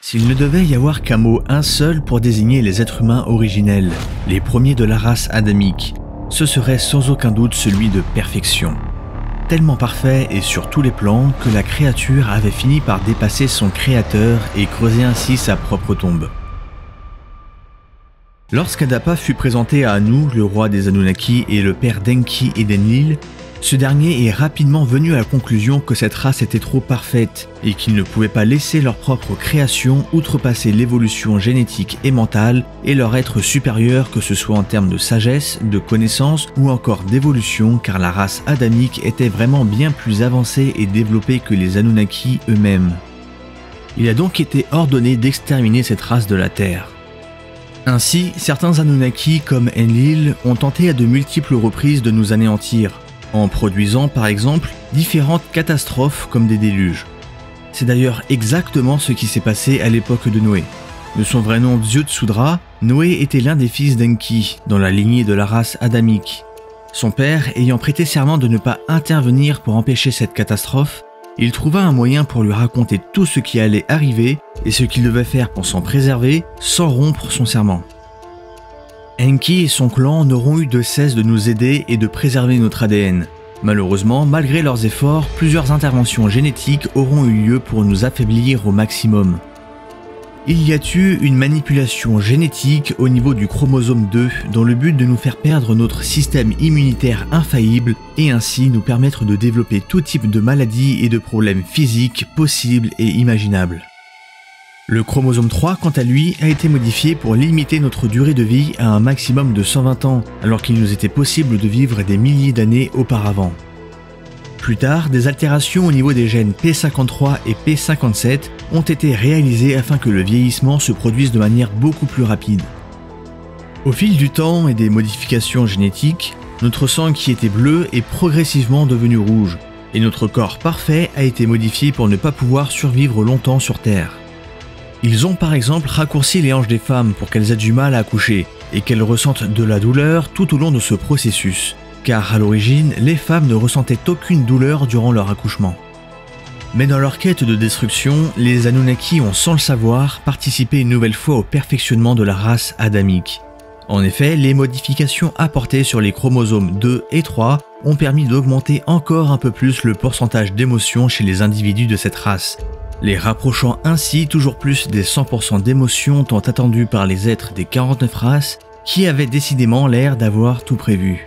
S'il ne devait y avoir qu'un mot, un seul, pour désigner les êtres humains originels, les premiers de la race adamique, ce serait sans aucun doute celui de perfection. Tellement parfait et sur tous les plans que la créature avait fini par dépasser son créateur et creuser ainsi sa propre tombe. Lorsqu'Adapa fut présenté à Anu, le roi des Anunnaki et le père d'Enki et d'Enlil, ce dernier est rapidement venu à la conclusion que cette race était trop parfaite et qu'ils ne pouvaient pas laisser leur propre création outrepasser l'évolution génétique et mentale et leur être supérieur, que ce soit en termes de sagesse, de connaissance ou encore d'évolution, car la race adamique était vraiment bien plus avancée et développée que les Anunnaki eux-mêmes. Il a donc été ordonné d'exterminer cette race de la Terre. Ainsi, certains Anunnaki comme Enlil ont tenté à de multiples reprises de nous anéantir, en produisant par exemple différentes catastrophes comme des déluges. C'est d'ailleurs exactement ce qui s'est passé à l'époque de Noé. De son vrai nom Ziutsudra, Noé était l'un des fils d'Enki, dans la lignée de la race adamique. Son père ayant prêté serment de ne pas intervenir pour empêcher cette catastrophe, il trouva un moyen pour lui raconter tout ce qui allait arriver et ce qu'il devait faire pour s'en préserver sans rompre son serment. Enki et son clan n'auront eu de cesse de nous aider et de préserver notre ADN. Malheureusement, malgré leurs efforts, plusieurs interventions génétiques auront eu lieu pour nous affaiblir au maximum. Il y a eu une manipulation génétique au niveau du chromosome 2 dans le but de nous faire perdre notre système immunitaire infaillible et ainsi nous permettre de développer tout type de maladies et de problèmes physiques possibles et imaginables. Le chromosome 3, quant à lui, a été modifié pour limiter notre durée de vie à un maximum de 120 ans, alors qu'il nous était possible de vivre des milliers d'années auparavant. Plus tard, des altérations au niveau des gènes P53 et P57 ont été réalisées afin que le vieillissement se produise de manière beaucoup plus rapide. Au fil du temps et des modifications génétiques, notre sang qui était bleu est progressivement devenu rouge, et notre corps parfait a été modifié pour ne pas pouvoir survivre longtemps sur Terre. Ils ont par exemple raccourci les hanches des femmes pour qu'elles aient du mal à accoucher et qu'elles ressentent de la douleur tout au long de ce processus, car à l'origine, les femmes ne ressentaient aucune douleur durant leur accouchement. Mais dans leur quête de destruction, les Anunnaki ont sans le savoir participé une nouvelle fois au perfectionnement de la race adamique. En effet, les modifications apportées sur les chromosomes 2 et 3 ont permis d'augmenter encore un peu plus le pourcentage d'émotions chez les individus de cette race, les rapprochant ainsi toujours plus des 100% d'émotions tant attendues par les êtres des 49 races qui avaient décidément l'air d'avoir tout prévu.